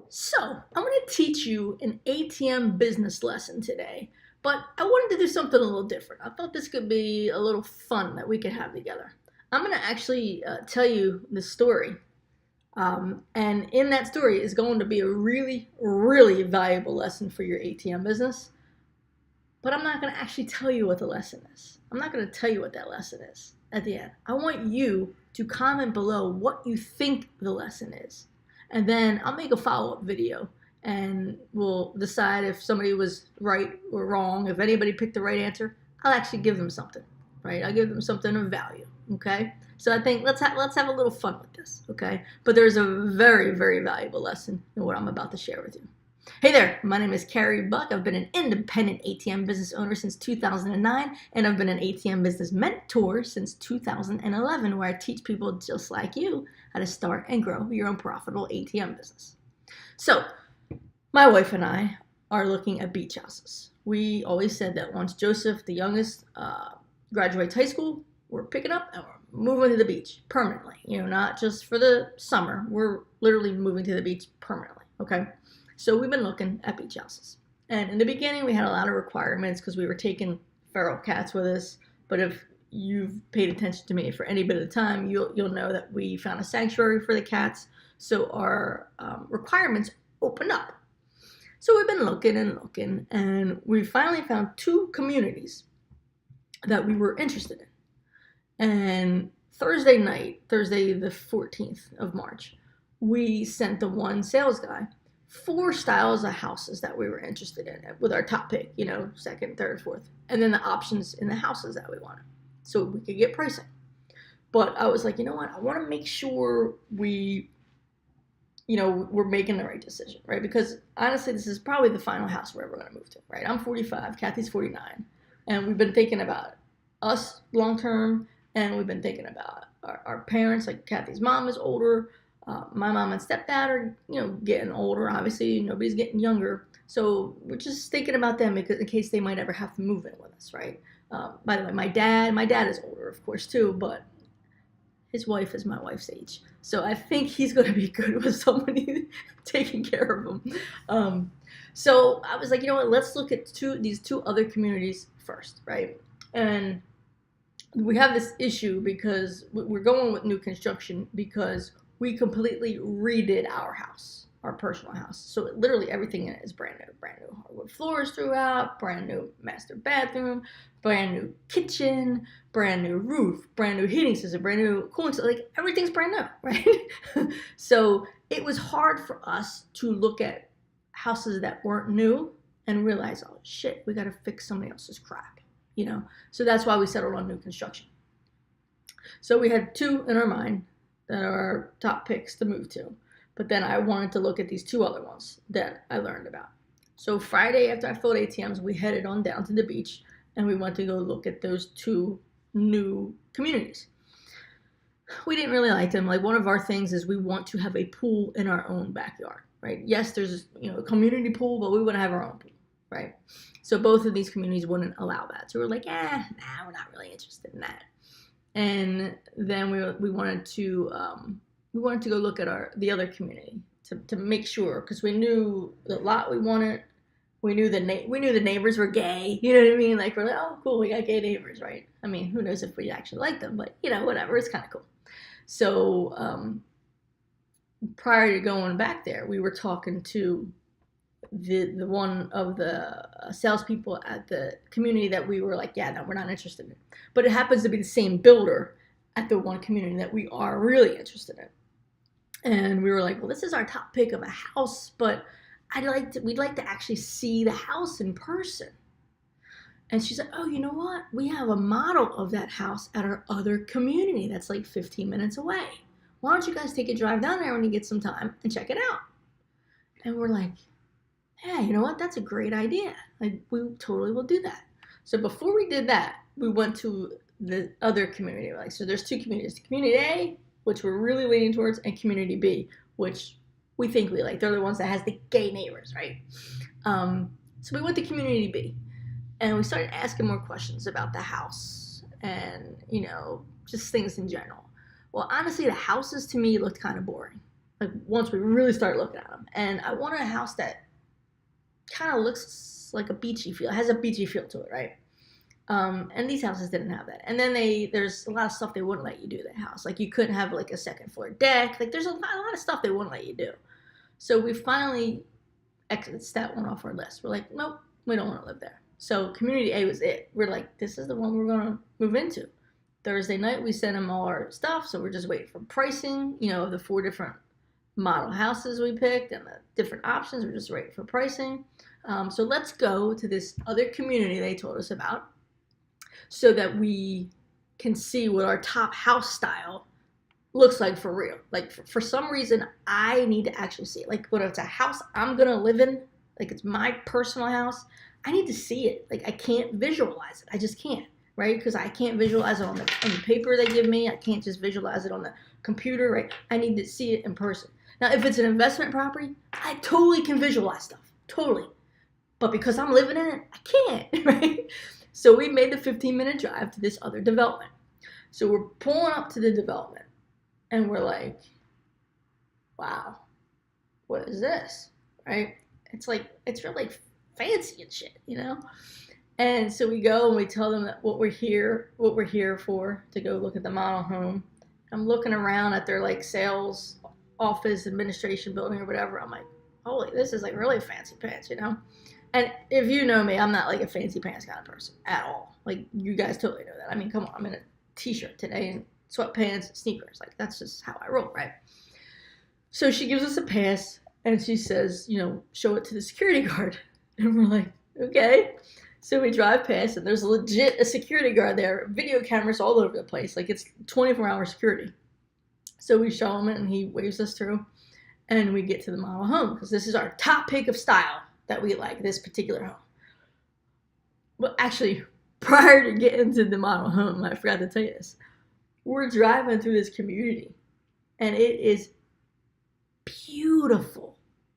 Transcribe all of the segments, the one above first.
So, I'm going to teach you an ATM business lesson today, but I wanted to do something a little different. I thought this could be a little fun that we could have together. I'm going to actually tell you the story, and in that story is going to be a really, really valuable lesson for your ATM business, but I'm not going to actually tell you what the lesson is. I'm not going to tell you what that lesson is at the end. I want you to comment below what you think the lesson is. And then I'll make a follow-up video and we'll decide if somebody was right or wrong. If anybody picked the right answer, I'll actually give them something, right? I'll give them something of value, okay? So I think let's have a little fun with this, okay? But there's a very, very valuable lesson in what I'm about to share with you. Hey there, my name is Carey Buck. I've been an independent ATM business owner since 2009, and I've been an ATM business mentor since 2011, where I teach people just like you how to start and grow your own profitable ATM business. So, my wife and I are looking at beach houses. We always said that once Joseph, the youngest, graduates high school, we're picking up and we're moving to the beach permanently. You know, not just for the summer. We're literally moving to the beach permanently, okay? So we've been looking at beach houses. And in the beginning, we had a lot of requirements because we were taking feral cats with us. But if you've paid attention to me for any bit of time, you'll know that we found a sanctuary for the cats. So our requirements opened up. So we've been looking and looking, and we finally found two communities that we were interested in. And Thursday night, Thursday the 14th of March, we sent the one sales guy 4 styles of houses that we were interested in with our top pick, you know, second, third, fourth, and then the options in the houses that we wanted so we could get pricing. But I was like, you know what? I want to make sure we're making the right decision, right? Because honestly, this is probably the final house we're ever going to move to, right? I'm 45, Kathy's 49, and we've been thinking about us long term, and we've been thinking about our parents. Like Kathy's mom is older. My mom and stepdad are, getting older. Obviously, nobody's getting younger. So we're just thinking about them because in case they might ever have to move in with us, right? By the way, my dad is older, of course, too, but his wife is my wife's age. So I think he's going to be good with somebody taking care of him. So I was like, you know what? Let's look at these two other communities first, right? And we have this issue because we're going with new construction because we completely redid our house, our personal house. So literally everything in it is brand new hardwood floors throughout, brand new master bathroom, brand new kitchen, brand new roof, brand new heating system, brand new cooling system. Like everything's brand new, right? So it was hard for us to look at houses that weren't new and realize, oh shit, we got to fix somebody else's crap, So that's why we settled on new construction. So we had 2 in our mind that are our top picks to move to. But then I wanted to look at these 2 other ones that I learned about. So Friday after I filled ATMs, we headed on down to the beach and we went to go look at those 2 new communities. We didn't really like them. Like one of our things is we want to have a pool in our own backyard, right? Yes, there's a community pool, but we want to have our own pool, right? So both of these communities wouldn't allow that. So we're like, we're not really interested in that. And then we wanted to go look at the other community to make sure, because we knew the lot we wanted. We knew the neighbors were gay. You know what I mean? Like we're like, oh cool, we got gay neighbors, right? I mean, who knows if we actually like them, but whatever, it's kind of cool. So prior to going back there, we were talking to the one of the salespeople at the community that we were like, yeah, no, we're not interested in. But it happens to be the same builder at the one community that we are really interested in. And we were like, well, this is our top pick of a house, but we'd like to actually see the house in person. And she's like, oh, you know what? We have a model of that house at our other community that's like 15 minutes away. Why don't you guys take a drive down there when you get some time and check it out? And we're like, yeah, you know what? That's a great idea. Like, we totally will do that. So before we did that, we went to the other community. Like, so there's 2 communities. Community A, which we're really leaning towards, and Community B, which we think we like. They're the ones that has the gay neighbors, right? So we went to Community B, and we started asking more questions about the house and, just things in general. Well, honestly, the houses to me looked kind of boring. like once we really start looking at them. And I wanted a house that kind of looks like a beachy feel. It has a beachy feel to it, right? And these houses didn't have that. And then there's a lot of stuff they wouldn't let you do that house. Like you couldn't have like a second floor deck. Like there's a lot of stuff they wouldn't let you do. So we finally exited that one off our list. We're like, nope, we don't want to live there. So community A was it. We're like, this is the one we're going to move into. Thursday night, we sent them all our stuff. So we're just waiting for pricing, of the 4 different model houses we picked and the different options. We're just waiting for pricing. So let's go to this other community they told us about so that we can see what our top house style looks like for real. Like for some reason, I need to actually see it. Like when it's a house I'm going to live in, like it's my personal house, I need to see it. Like I can't visualize it. I just can't, right? Because I can't visualize it on the paper they give me. I can't just visualize it on the computer, right? I need to see it in person. Now, if it's an investment property, I totally can visualize stuff. Totally. But because I'm living in it, I can't, right? So we made the 15-minute drive to this other development. So we're pulling up to the development. And we're like, wow, what is this, right? It's really fancy and shit, And so we go and we tell them that what we're here for, to go look at the model home. I'm looking around at their like sales office administration building or whatever. I'm like, holy, this is like really fancy pants, And if you know me, I'm not like a fancy pants kind of person at all. Like you guys totally know that. I mean, come on, I'm in a t-shirt today and sweatpants, sneakers. Like that's just how I roll, right? So she gives us a pass and she says, show it to the security guard. And we're like, okay. So we drive past and there's legit a security guard there, video cameras all over the place. Like it's 24-hour security. So we show him it and he waves us through and we get to the model home because this is our top pick of style that we like, this particular home. But actually, prior to getting to the model home, I forgot to tell you this. We're driving through this community and it is beautiful.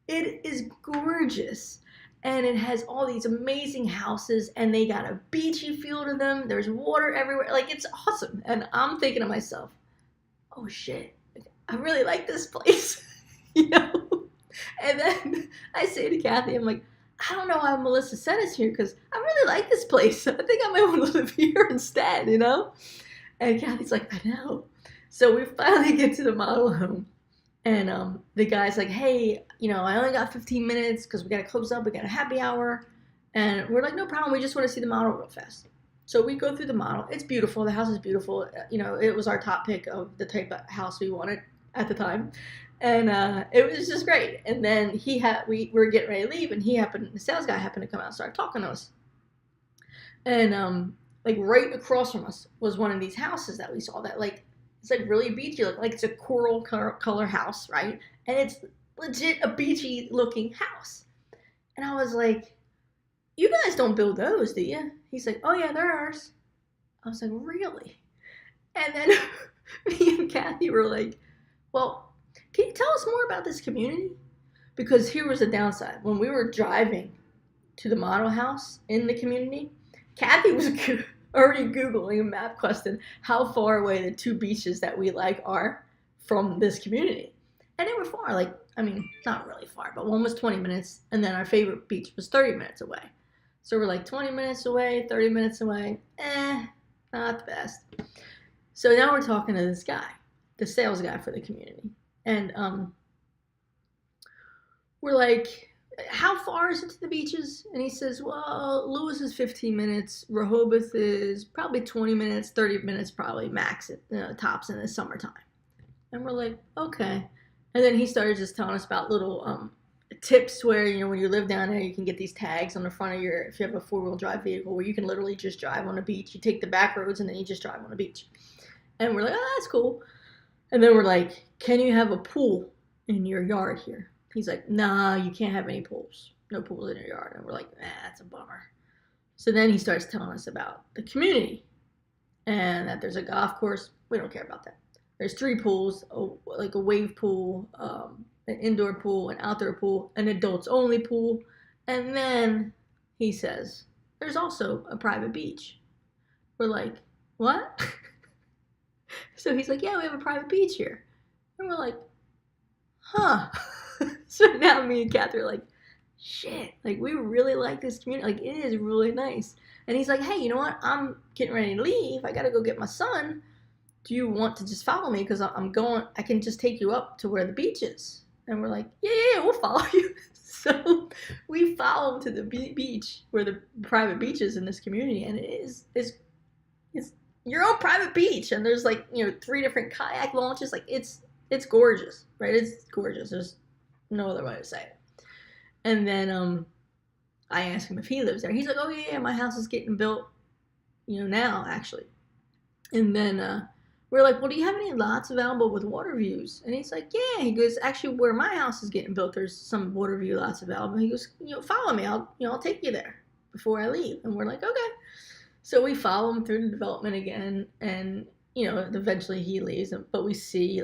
It is gorgeous. And it has all these amazing houses and they got a beachy feel to them. There's water everywhere. Like it's awesome. And I'm thinking to myself, oh shit, I really like this place. And then I say to Kathy, I'm like, I don't know why Melissa sent us here because I really like this place. I think I might want to live here instead, And Kathy's like, I know. So we finally get to the model home. And the guy's like, hey, I only got 15 minutes because we got to close up. We got a happy hour. And we're like, no problem. We just want to see the model real fast. So we go through the model. It's beautiful. The house is beautiful. It was our top pick of the type of house we wanted at the time. And it was just great. And then we were getting ready to leave. And the sales guy happened to come out and start talking to us. And like right across from us was one of these houses that we saw that like, it's like really beachy, like it's a coral color house, right? And it's legit a beachy looking house. And I was like, you guys don't build those, do you? He's like, oh yeah, they're ours. I was like, really? And then me and Kathy were like, well, can you tell us more about this community? Because here was the downside. When we were driving to the model house in the community, Kathy was already Googling a map question how far away the 2 beaches that we like are from this community. And they were far, not really far, but one was 20 minutes, and then our favorite beach was 30 minutes away. So we're like 20 minutes away, 30 minutes away, not the best. So now we're talking to this guy, the sales guy for the community. And we're like, how far is it to the beaches? And he says, well, Lewis is 15 minutes. Rehoboth is probably 20 minutes, 30 minutes probably max at tops in the summertime. And we're like, okay. And then he started just telling us about little tips where, when you live down there, you can get these tags on the front of if you have a 4-wheel drive vehicle where you can literally just drive on the beach. You take the back roads and then you just drive on the beach. And we're like, oh, that's cool. And then we're like, can you have a pool in your yard here? He's like, nah, you can't have any pools. No pools in your yard. And we're like, that's a bummer. So then he starts telling us about the community and that there's a golf course. We don't care about that. There's 3 pools, like a wave pool, an indoor pool, an outdoor pool, an adults only pool. And then he says, there's also a private beach. We're like, what? So he's like, yeah, we have a private beach here. And we're like, huh. So now me and Kathy are like, shit, like we really like this community. Like it is really nice. And he's like, hey, you know what? I'm getting ready to leave. I got to go get my son. Do you want to just follow me? Because I'm going, I can just take you up to where the beach is. And we're like, yeah, we'll follow you. So we follow him to the beach where the private beach is in this community. And it's your own private beach. And there's like, 3 different kayak launches. Like it's gorgeous, right? It's gorgeous. There's no other way to say it. And then I asked him if he lives there. He's like, oh yeah, my house is getting built, now actually. And then we're like, well, do you have any lots available with water views? And he's like, yeah. He goes, actually, where my house is getting built, there's some water view lots available. He goes, follow me. I'll take you there before I leave. And we're like, okay. So we follow him through the development again, and eventually he leaves. But we see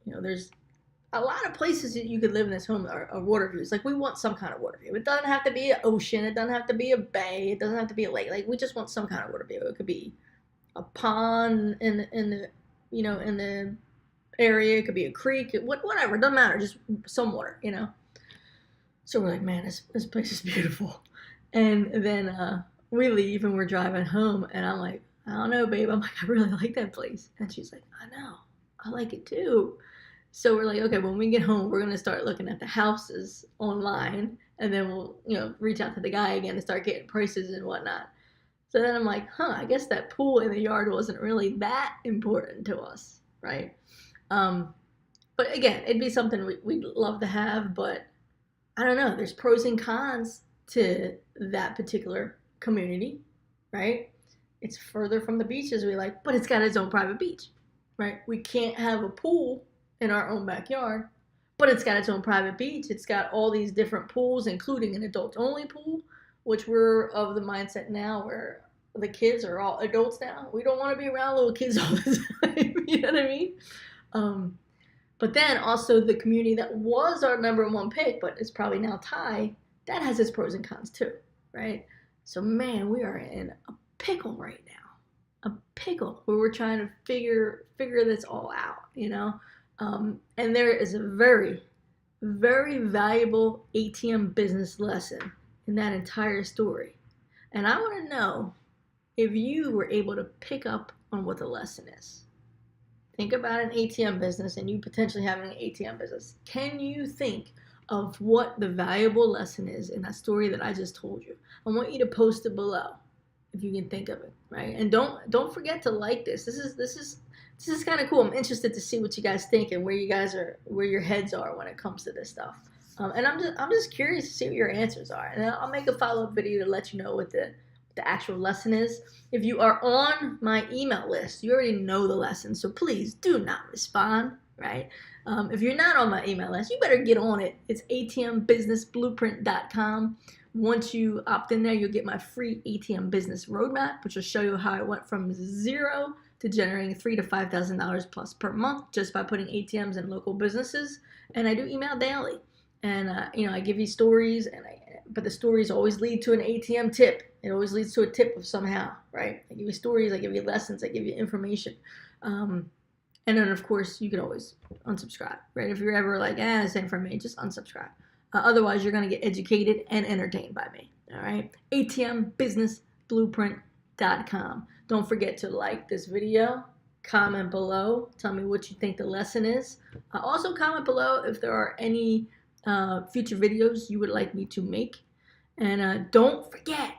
there's a lot of places that you could live in this home are water views. Like we want some kind of water view. It doesn't have to be an ocean. It doesn't have to be a bay. It doesn't have to be a lake. Like we just want some kind of water view. It could be a pond in the in the area. It could be a creek. Whatever. It doesn't matter. Just some water. So we're like, man, this place is beautiful. And then we leave and we're driving home, and I'm like, I don't know, babe. I'm like, I really like that place. And she's like, I know. I like it too. So we're like, okay, when we get home, we're going to start looking at the houses online, and then we'll, reach out to the guy again and start getting prices and whatnot. So then I'm like, I guess that pool in the yard wasn't really that important to us, right? But again, it'd be something we'd love to have, but I don't know. There's pros and cons to that particular community, right? It's further from the beaches we like, but it's got its own private beach, right? We can't have a pool in our own backyard, but it's got its own private beach. It's got all these different pools, including an adult-only pool, which we're of the mindset now where the kids are all adults now. We don't want to be around little kids all the time. You know what I mean? But then also the community that was our number 1 pick, but it's probably now Thai, that has its pros and cons too, right? So man, we are in a pickle right now. A pickle where we're trying to figure this all out, and there is a very, very valuable ATM business lesson in that entire story. And I want to know if you were able to pick up on what the lesson is. Think about an ATM business and you potentially having an ATM business. Can you think of what the valuable lesson is in that story that I just told you? I want you to post it below if you can think of it, right? And don't forget to like this. This is kind of cool. I'm interested to see what you guys think and where your heads are when it comes to this stuff. And I'm just curious to see what your answers are. And I'll make a follow-up video to let you know what the actual lesson is. If you are on my email list, you already know the lesson, so please do not respond, right? If you're not on my email list, you better get on it. It's atmbusinessblueprint.com. Once you opt in there, you'll get my free ATM business roadmap, which will show you how I went from 0 to generating $3,000 to $5,000 plus per month just by putting ATMs in local businesses. And I do email daily. And I give you stories, but the stories always lead to an ATM tip. It always leads to a tip of somehow, right? I give you stories, I give you lessons, I give you information. And then, of course, you can always unsubscribe, right? If you're ever like, this ain't for me, just unsubscribe. Otherwise, you're going to get educated and entertained by me, all right? ATMbusinessblueprint.com. Don't forget to like this video, comment below, tell me what you think the lesson is. Also, comment below if there are any future videos you would like me to make. And don't forget,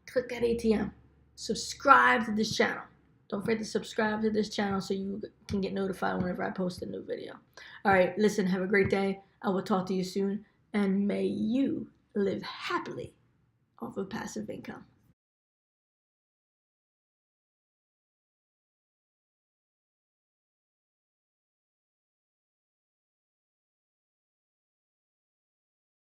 click that ATM. Subscribe to this channel. Don't forget to subscribe to this channel so you can get notified whenever I post a new video. All right, listen, have a great day. I will talk to you soon. And may you live happily off of passive income.